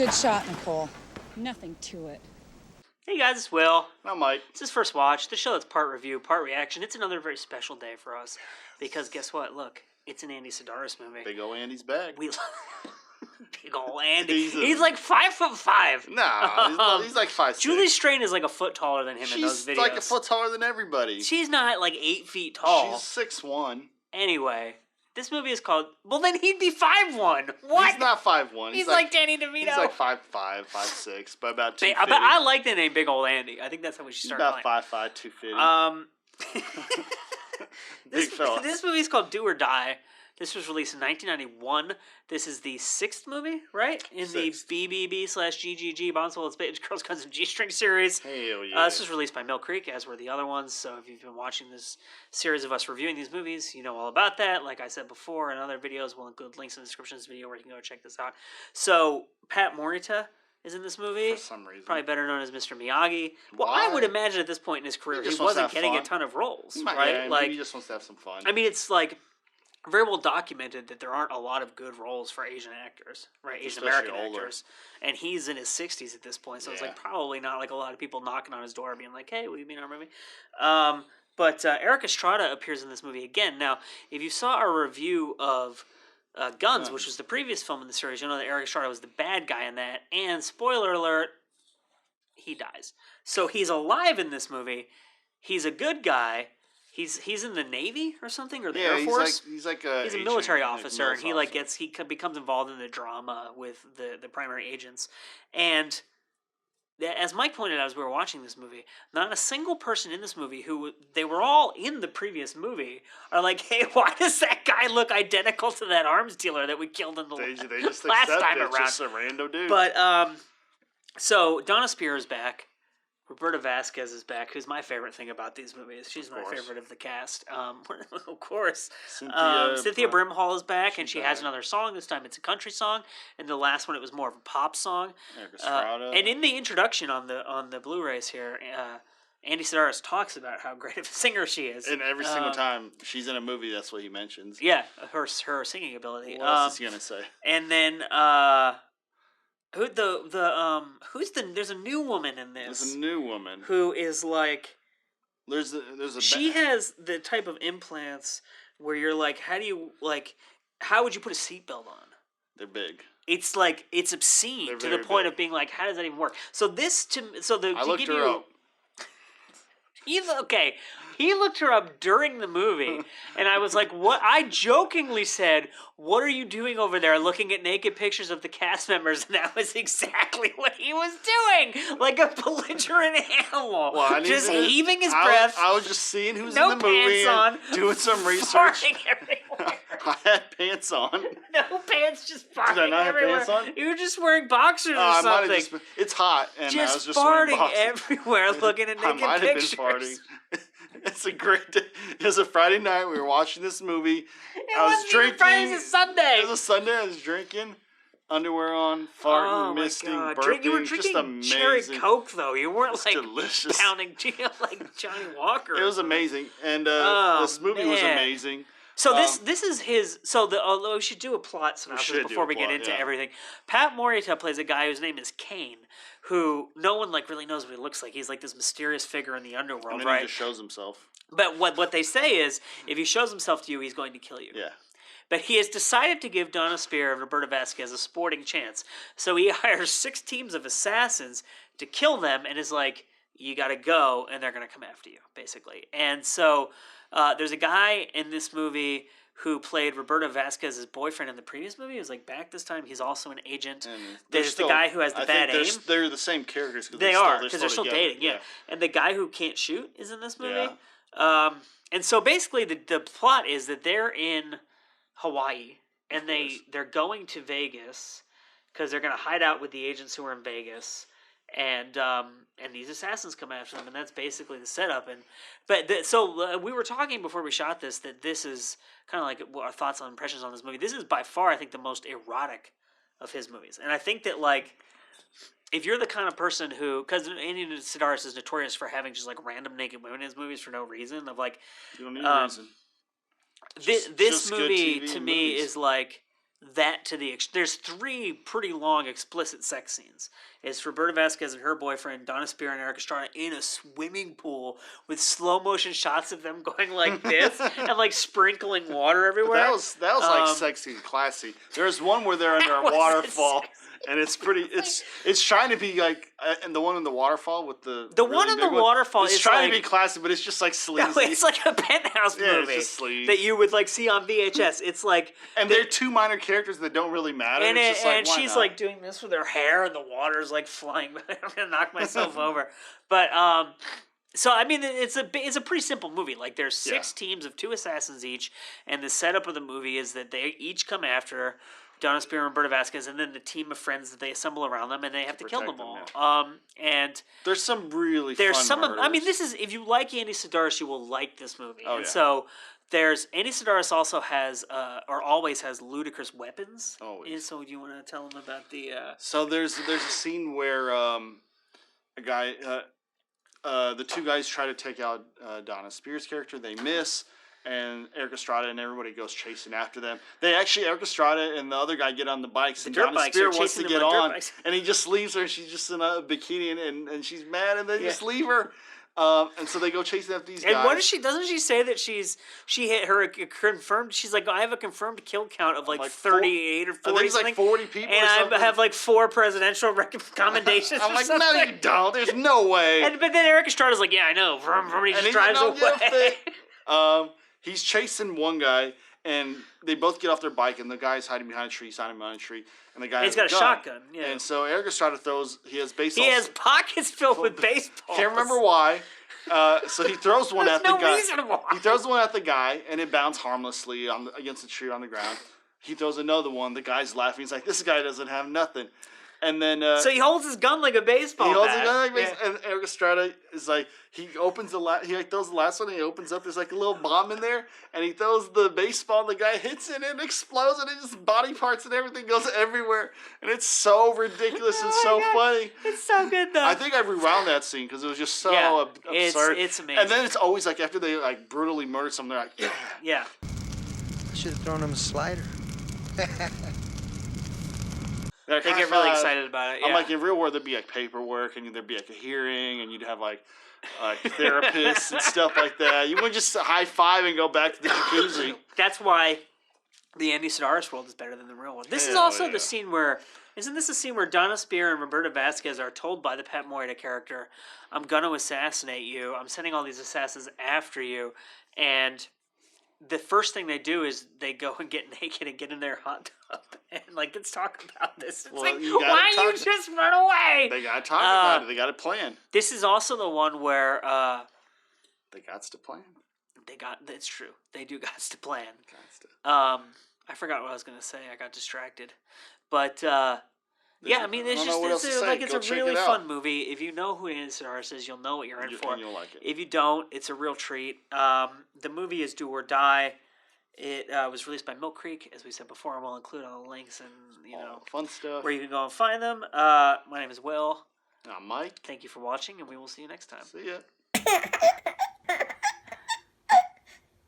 Good shot, Nicole. Nothing to it. Hey guys, it's Will. I'm Mike. This is First Watch, the show that's part review, part reaction. It's another very special day for us because guess what? Look, it's an Andy Sidaris movie. Big ol' Andy's back. Big ol' Andy. He's like 5'5". Nah, he's like 5'6". Julie Strain is like a foot taller than him in those videos. She's like a foot taller than everybody. She's not like 8 feet tall. She's 6'1". Anyway, this movie is called... Well, then he'd be 5'1". What? He's not 5'1". He's like Danny DeVito. He's like 5'5", 5'6", but about 250. But I like the name Big Ol' Andy. I think that's how we should start about playing. 5'5", 250. Big fella. This movie is called Do or Die. This was released in 1991. This is the 6th movie, right? In Sixth. the BBB/GGG Bonsall It's Girls Guns and G-String series. Hell yeah. This was released by Mill Creek, as were the other ones. So if you've been watching this series of us reviewing these movies, you know all about that. Like I said before in other videos, we'll include links in the description of this video where you can go check this out. So Pat Morita is in this movie. For some reason. Probably better known as Mr. Miyagi. Well, Why? I would imagine at this point in his career, He he just wants to wasn't have getting a fun. ton of roles, Yeah, right? maybe he just wants to have some fun. I mean, it's like very well documented that there aren't a lot of good roles for Asian actors, right? Asian American actors. And he's in his 60s at this point, so it's like probably not like a lot of people knocking on his door being like, hey, will you be in our movie? But Eric Estrada appears in this movie again. Now, if you saw our review of Guns, which was the previous film in the series, you'll know that Eric Estrada was the bad guy in that. And spoiler alert, he dies. So he's alive in this movie. He's a good guy. He's in the Navy or something, or the Air Force. He's a military officer, and he becomes involved in the drama with the primary agents. And as Mike pointed out as we were watching this movie, not a single person in this movie they were all in the previous movie are like, hey, why does that guy look identical to that arms dealer that we killed in the They just last accept time it. around? It's just a rando dude. But so Donna Spear is back. Roberta Vasquez is back, who's my favorite thing about these movies. She's my favorite of the cast. Of course. Cynthia Brimhall is back, and she has another song. This time it's a country song, and the last one it was more of a pop song. And in the introduction on the Blu-rays here, Andy Sidaris talks about how great of a singer she is. And every single time she's in a movie, that's what he mentions. Yeah, her singing ability. What else is he gonna say? And then there's a new woman in this. There's a new woman who is like, she has the type of implants where you're like, how would you put a seatbelt on? They're big. It's like, it's obscene to the point of being like, how does that even work? So I looked her up. He looked her up during the movie, and I was like, what? I jokingly said, what are you doing over there looking at naked pictures of the cast members? And that was exactly what he was doing, like a belligerent animal, just heaving his breath. I was just seeing who's no in the movie pants and doing some research. Farting everywhere. I had pants on. No pants, just farting Did I not everywhere. have pants on? You were just wearing boxers or something. It's hot, and just I was just farting wearing everywhere, looking at naked I might have pictures. been farting. It's a great day. It was a Friday night. We were watching this movie. I was drinking. Friday, it was a Sunday. It was a Sunday. I was drinking, underwear on, farting, misting, burping. You were drinking just amazing. cherry Coke, though. You weren't like delicious. pounding like Johnny Walker. It was amazing, and this movie was amazing. So this is his. So although we should do a plot synopsis before we get into everything. Pat Morita plays a guy whose name is Kane, who no one really knows what he looks like. He's like this mysterious figure in the underworld, and then right? He just shows himself. But what they say is, if he shows himself to you, he's going to kill you. Yeah. But he has decided to give Donna Spear and Roberta Vasquez a sporting chance. So he hires 6 teams of assassins to kill them, and is like, you got to go, and they're going to come after you, basically. And so there's a guy in this movie who played Roberta Vasquez's boyfriend in the previous movie. He was like back this time. He's also an agent. And there's the guy who has the bad aim. They're the same characters. They are, because they're still dating, yeah. And the guy who can't shoot is in this movie. Yeah. And so basically the plot is that they're in Hawaii, and they're going to Vegas because they're going to hide out with the agents who are in Vegas. And these assassins come after them, and that's basically the setup. So we were talking before we shot this that this is kind of like our thoughts on impressions on this movie. This is by far, I think, the most erotic of his movies, and I think that if you're the kind of person who, because Andy Sidaris is notorious for having just random naked women in his movies for no reason, you don't need a reason. This movie to me is that to the there's 3 pretty long explicit sex scenes. It's Roberta Vasquez and her boyfriend Donna Spear and Eric Estrada in a swimming pool with slow motion shots of them going like this and like sprinkling water everywhere. That was like sexy and classy. There's one where they're under a waterfall. And it's pretty. It's trying to be like, and the one in the waterfall with the really one in the waterfall. It's trying to be classy, but it's just like sleazy. No, it's like a Penthouse movie it's just sleazy. that you would like see on VHS. It's like, and they're 2 minor characters that don't really matter. And, it's just like, and why she's not? like doing this with her hair, and the water's like flying. I'm gonna knock myself over. But so I mean, it's a pretty simple movie. Like there's 6 teams of 2 assassins each, and the setup of the movie is that they each come after Donna Spear and Roberta Vasquez, and then the team of friends that they assemble around them, and they have to kill them all. And there's some really there's fun some. murders. I mean, this is if you like Andy Sidaris, you will like this movie. Oh, and yeah. so there's Andy Sidaris also has or always has ludicrous weapons. Always. And so do you want to tell them about the? So there's a scene where a guy, the 2 guys try to take out Donna Spear's character. They miss. And Eric Estrada and everybody goes chasing after them. Eric Estrada and the other guy get on the bikes, and Donna Spear wants to get on, and he just leaves her, and she's just in a bikini, and she's mad, and they just leave her. And so they go chasing after these guys. And what does she? Doesn't she say that she hit her confirmed? She's like, I have a confirmed kill count of like 38 or 40. I think it's like 40 people. And I have like 4 presidential recommendations. I'm like, no, you don't. There's no way. But then Eric Estrada's like, yeah, I know. He just drives away. He's chasing one guy, and they both get off their bike, and the guy's hiding behind a tree, he's hiding behind a tree, and the guy he's got a shotgun. Yeah. And so Eric Estrada he has baseball. He has pockets filled with baseballs. Can't remember why. So he throws one at the guy. No reason why. He throws one at the guy, and it bounced harmlessly against the tree on the ground. He throws another one. The guy's laughing. He's like, this guy doesn't have nothing. And then so he holds his gun like a baseball bat. He holds his gun like a baseball, and Eric Estrada is like, he opens he like throws the last one, and he opens up, there's like a little bomb in there, and he throws the baseball, and the guy hits it, and it explodes, and it just body parts and everything goes everywhere, and it's so ridiculous and so funny. It's so good though. I think I rewound that scene because it was just so absurd. It's amazing. And then it's always like after they like brutally murder someone, they're like, yeah. I should have thrown him a slider. They get really excited about it. Yeah. I'm like, in real world, there'd be like paperwork, and there'd be like a hearing, and you'd have like therapists and stuff like that. You wouldn't just high five and go back to the jacuzzi. That's why the Andy Sidaris world is better than the real one. This is also the scene where, isn't this the scene where Donna Spear and Roberta Vasquez are told by the Pat Morita character, I'm going to assassinate you. I'm sending all these assassins after you. And the first thing they do is they go and get naked and get in their hot tub. And, like, let's talk about this. It's like, why don't you just run away? They got to talk about it. They got to plan. This is also the one where... they got to plan. That's true. They do got to plan. Got to. I forgot what I was going to say. I got distracted. But... yeah, I mean, it's a really fun movie. If you know who Andy Sidaris is, you'll know what you're in for. And you'll like it. If you don't, it's a real treat. The movie is Do or Die. It was released by Milk Creek, as we said before, and we'll include all the links and fun stuff where you can go and find them. My name is Will. I'm Mike. Thank you for watching, and we will see you next time. See ya.